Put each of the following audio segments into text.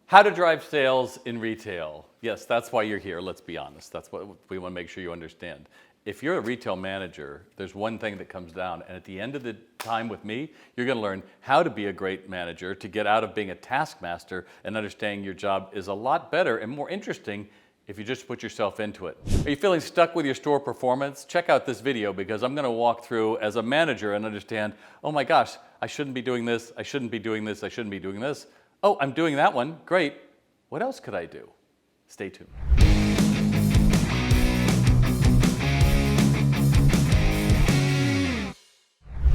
How to drive sales in retail. Yes, that's why you're here, let's be honest. That's what we want to make sure you understand. If you're a retail manager, there's one thing that comes down, and at the end of the time with me, you're going to learn how to be a great manager, to get out of being a taskmaster and understanding your job is a lot better and more interesting if you just put yourself into it. Are you feeling stuck with your store performance? Check out this video because I'm going to walk through as a manager and understand, oh my gosh, I shouldn't be doing this, I shouldn't be doing this, I shouldn't be doing this. Oh, I'm doing that one, great. What else could I do? Stay tuned.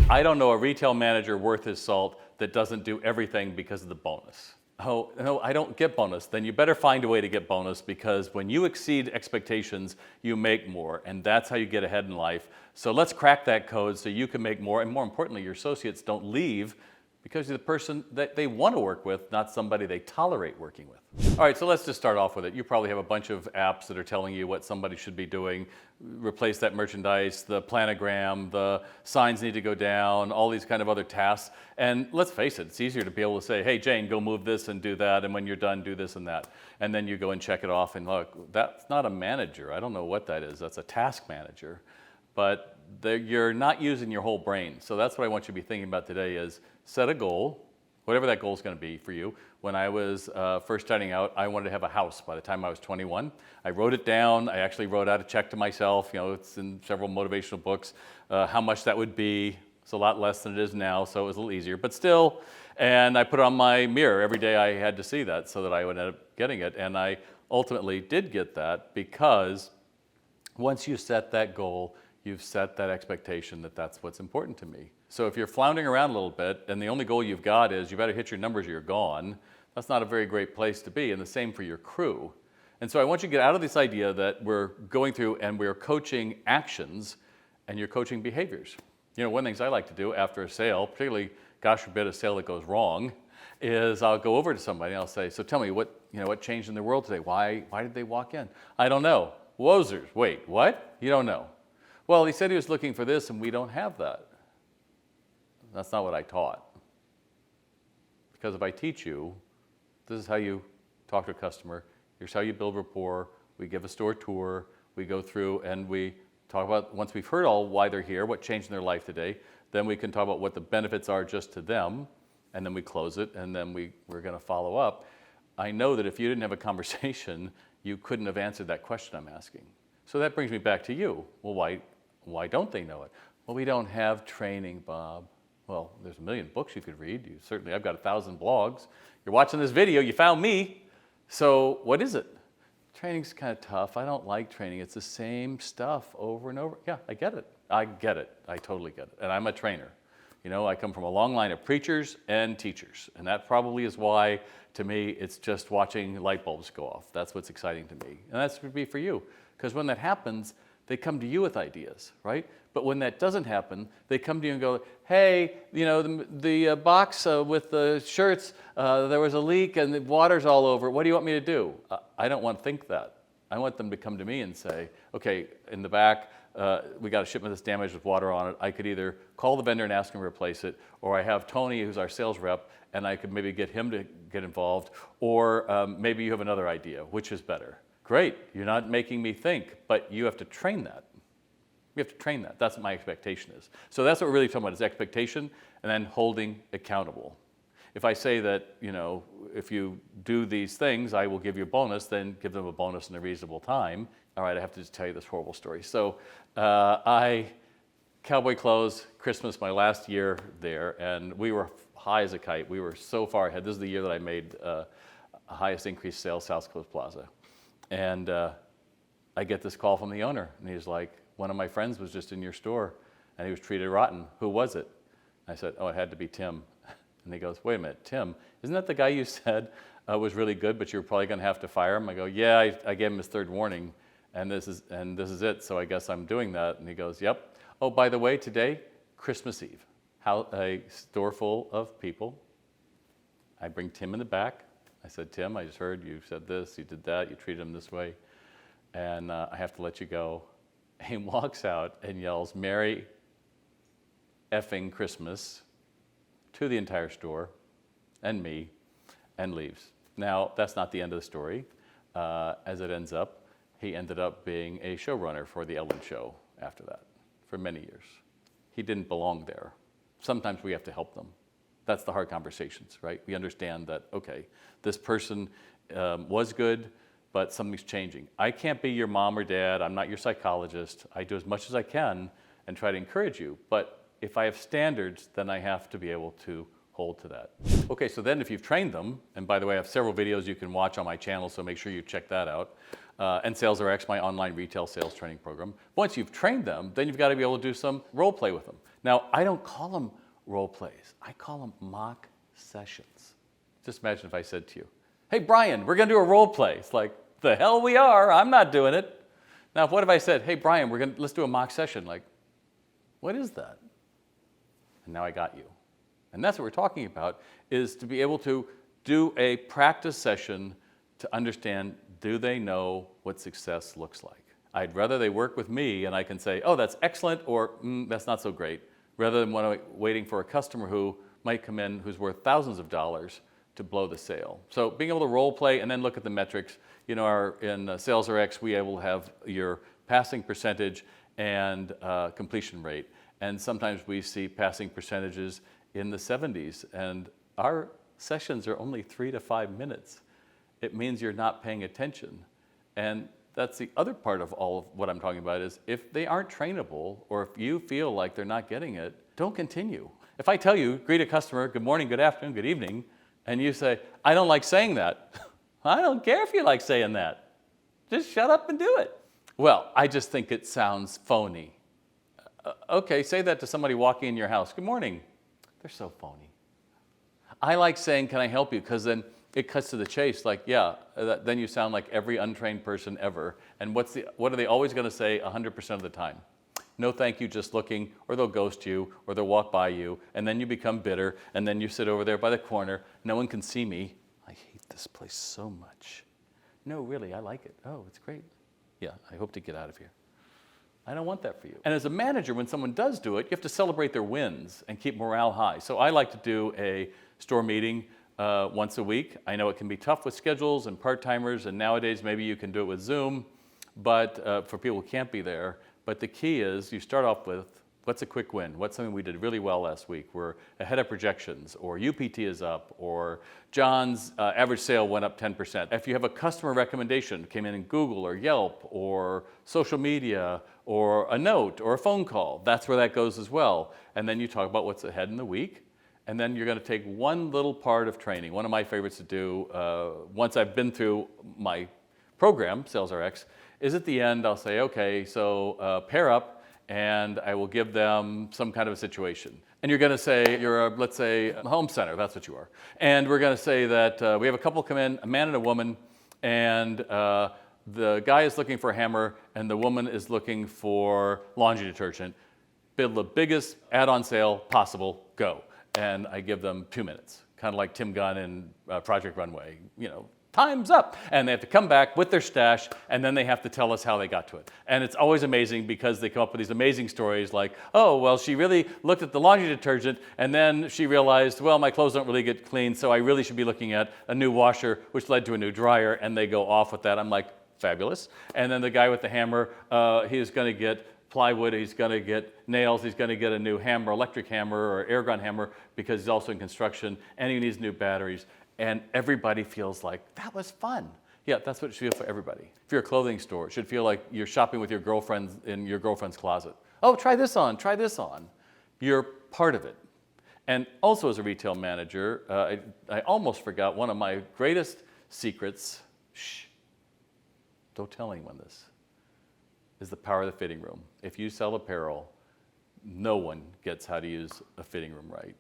I don't know a retail manager worth his salt that doesn't do everything because of the bonus. Oh, no, I don't get bonus. Then you better find a way to get bonus because when you exceed expectations, you make more, and that's how you get ahead in life. So let's crack that code so you can make more, and more importantly, your associates don't leave because you're the person that they want to work with, not somebody they tolerate working with. All right, so let's just start off with it. You probably have a bunch of apps that are telling you what somebody should be doing. Replace that merchandise, the planogram, the signs need to go down, all these kind of other tasks. And let's face it, it's easier to be able to say, hey, Jane, go move this and do that, and when you're done, do this and that. And then you go and check it off, and look, that's not a manager. I don't know what that is. That's a task manager. But you're not using your whole brain. So that's what I want you to be thinking about today is set a goal, whatever that goal is going to be for you. When I was first starting out, I wanted to have a house by the time I was 21. I wrote it down. I actually wrote out a check to myself. You know, it's in several motivational books, how much that would be. It's a lot less than it is now, so it was a little easier, but still. And I put it on my mirror. Every day I had to see that so that I would end up getting it. And I ultimately did get that because once you set that goal, you've set that expectation that that's what's important to me. So if you're floundering around a little bit and the only goal you've got is you better hit your numbers or you're gone, that's not a very great place to be, and the same for your crew. And so I want you to get out of this idea that we're going through and we're coaching actions and you're coaching behaviors. You know, one of the things I like to do after a sale, particularly, gosh forbid, a sale that goes wrong, is I'll go over to somebody and I'll say, so tell me what changed in their world today? Why did they walk in? I don't know. Wozers. Wait, what? You don't know. Well, he said he was looking for this, and we don't have that. That's not what I taught. Because if I teach you, this is how you talk to a customer, here's how you build rapport, we give a store tour, we go through and we talk about, once we've heard all why they're here, what changed in their life today, then we can talk about what the benefits are just to them, and then we close it, and then we're going to follow up. I know that if you didn't have a conversation, you couldn't have answered that question I'm asking. So that brings me back to you. Well, why don't they know it? Well, we don't have training, Bob. Well, there's a million books you could read. I've got 1,000 blogs. You're watching this video, you found me. So what is it? Training's kind of tough. I don't like training. It's the same stuff over and over. Yeah, I get it. I get it. I totally get it. And I'm a trainer. You know, I come from a long line of preachers and teachers. And that probably is why, to me, it's just watching light bulbs go off. That's what's exciting to me. And that's going to be for you. Because when that happens, they come to you with ideas, right? But when that doesn't happen, they come to you and go, hey, you know, the box with the shirts, there was a leak and the water's all over. What do you want me to do? I don't want to think that. I want them to come to me and say, okay, in the back, we got a shipment that's damaged with water on it. I could either call the vendor and ask him to replace it, or I have Tony, who's our sales rep, and I could maybe get him to get involved, or maybe you have another idea. Which is better? Great, you're not making me think, but you have to train that. You have to train that. That's what my expectation is. So that's what we're really talking about is expectation and then holding accountable. If I say that, you know, if you do these things, I will give you a bonus, then give them a bonus in a reasonable time. All right, I have to just tell you this horrible story. So cowboy clothes, Christmas, my last year there, and we were high as a kite. We were so far ahead. This is the year that I made highest increased sales, South Coast Plaza. And I get this call from the owner, and he's like, one of my friends was just in your store, and he was treated rotten. Who was it? I said, oh, it had to be Tim. And he goes, wait a minute, Tim, isn't that the guy you said was really good, but you're probably going to have to fire him? I go, yeah, I gave him his third warning, and this is it, so I guess I'm doing that. And he goes, yep. Oh, by the way, today, Christmas Eve, a store full of people. I bring Tim in the back. I said, Tim, I just heard you said this, you did that, you treated him this way, and I have to let you go. He walks out and yells, Merry effing Christmas to the entire store and me, and leaves. Now, that's not the end of the story. As it ends up, he ended up being a showrunner for The Ellen Show after that for many years. He didn't belong there. Sometimes we have to help them. That's the hard conversations, right? We understand that, okay, this person was good, but something's changing. I can't be your mom or dad. I'm not your psychologist. I do as much as I can and try to encourage you. But if I have standards, then I have to be able to hold to that. Okay, so then if you've trained them, and by the way, I have several videos you can watch on my channel, so make sure you check that out. And SalesRX, my online retail sales training program. Once you've trained them, then you've got to be able to do some role play with them. Now, I don't call them role plays. I call them mock sessions. Just imagine if I said to you, hey, Brian, we're going to do a role play. It's like, the hell we are. I'm not doing it. Now, what if I said, hey, Brian, let's do a mock session? Like, what is that? And now I got you. And that's what we're talking about, is to be able to do a practice session to understand, do they know what success looks like? I'd rather they work with me and I can say, oh, that's excellent, or that's not so great, rather than waiting for a customer who might come in who's worth thousands of dollars to blow the sale. So being able to role play and then look at the metrics. You know, in SalesRX, we able to have your passing percentage and completion rate. And sometimes we see passing percentages in the 70s, and our sessions are only 3 to 5 minutes. It means you're not paying attention. And that's the other part of all of what I'm talking about, is if they aren't trainable, or if you feel like they're not getting it, don't continue. If I tell you, greet a customer, good morning, good afternoon, good evening, and you say, I don't like saying that. I don't care if you like saying that. Just shut up and do it. Well, I just think it sounds phony. Okay, say that to somebody walking in your house. Good morning. They're so phony. I like saying, can I help you? Because then it cuts to the chase. Like, yeah, then you sound like every untrained person ever. And what are they always going to say 100% of the time? No, thank you, just looking, or they'll ghost you, or they'll walk by you, and then you become bitter, and then you sit over there by the corner. No one can see me. I hate this place so much. No, really, I like it. Oh, it's great. Yeah, I hope to get out of here. I don't want that for you. And as a manager, when someone does do it, you have to celebrate their wins and keep morale high. So I like to do a store meeting once a week. I know it can be tough with schedules and part-timers, and nowadays maybe you can do it with Zoom, but for people who can't be there. But the key is you start off with, what's a quick win? What's something we did really well last week? We're ahead of projections, or UPT is up, or John's average sale went up 10%. If you have a customer recommendation, came in Google or Yelp or social media or a note or a phone call, that's where that goes as well. And then you talk about what's ahead in the week. And then you're going to take one little part of training. One of my favorites to do, once I've been through my program, SalesRX, is at the end I'll say, okay, so pair up, and I will give them some kind of a situation. And you're going to say, let's say, a home center, that's what you are. And we're going to say that we have a couple come in, a man and a woman, and the guy is looking for a hammer, and the woman is looking for laundry detergent. Bid the biggest add-on sale possible, go. And I give them 2 minutes, kind of like Tim Gunn in Project Runway, time's up. And they have to come back with their stash, and then they have to tell us how they got to it. And it's always amazing because they come up with these amazing stories like, oh, well, she really looked at the laundry detergent, and then she realized, well, my clothes don't really get clean, so I really should be looking at a new washer, which led to a new dryer, and they go off with that. I'm like, fabulous. And then the guy with the hammer, he's going to get plywood, he's going to get nails, he's going to get a new hammer, electric hammer or air gun hammer, because he's also in construction, and he needs new batteries. And everybody feels like, that was fun. Yeah, that's what it should feel for everybody. If you're a clothing store, it should feel like you're shopping with your girlfriend in your girlfriend's closet. Oh, try this on, try this on. You're part of it. And also as a retail manager, I almost forgot one of my greatest secrets, shh, don't tell anyone this, is the power of the fitting room. If you sell apparel, no one gets how to use a fitting room right.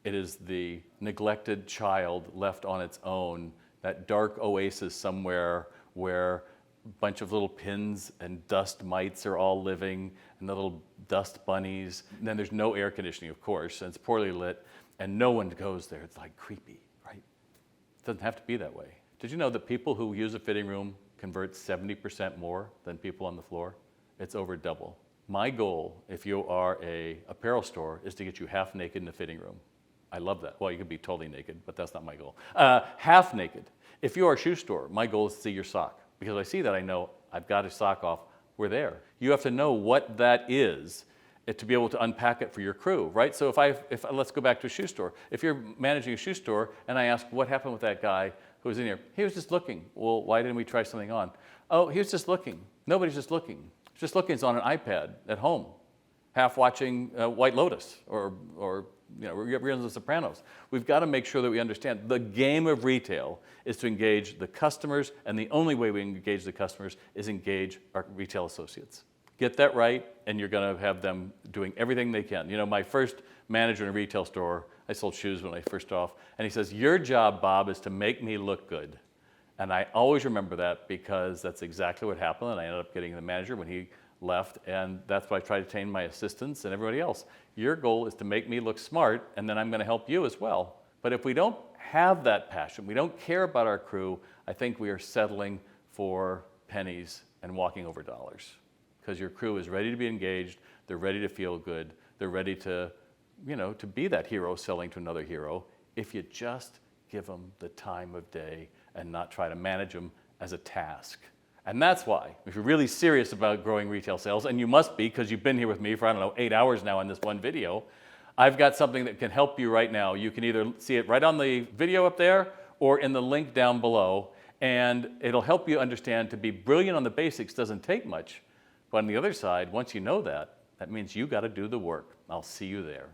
It is the neglected child left on its own, that dark oasis somewhere where a bunch of little pins and dust mites are all living, and the little dust bunnies. And then there's no air conditioning, of course, and it's poorly lit, and no one goes there. It's like creepy, right? It doesn't have to be that way. Did you know that people who use a fitting room convert 70% more than people on the floor? It's over double. My goal, if you are an apparel store, is to get you half naked in the fitting room. I love that. Well, you could be totally naked, but that's not my goal. Half naked. If you are a shoe store, my goal is to see your sock. Because if I see that, I know I've got a sock off, we're there. You have to know what that is to be able to unpack it for your crew, right? So let's go back to a shoe store. If you're managing a shoe store and I ask what happened with that guy who was in here, he was just looking. Well, why didn't we try something on? Oh, he was just looking. Nobody's just looking. Just looking is on an iPad at home, half watching White Lotus or Reruns of The Sopranos. We've got to make sure that we understand the game of retail is to engage the customers, and the only way we engage the customers is engage our retail associates. Get that right, and you're going to have them doing everything they can. You know, my first manager in a retail store, I sold shoes when I first off, and he says, "Your job, Bob, is to make me look good." And I always remember that because that's exactly what happened, and I ended up getting the manager when he left, and that's why I try to train my assistants and everybody else. Your goal is to make me look smart, and then I'm going to help you as well. But if we don't have that passion, we don't care about our crew, I think we are settling for pennies and walking over dollars. Because your crew is ready to be engaged, they're ready to feel good, they're ready to, to be that hero selling to another hero, if you just give them the time of day and not try to manage them as a task. And that's why, if you're really serious about growing retail sales, and you must be because you've been here with me for, 8 hours now on this one video, I've got something that can help you right now. You can either see it right on the video up there or in the link down below, and it'll help you understand to be brilliant on the basics doesn't take much. But on the other side, once you know that, that means you got to do the work. I'll see you there.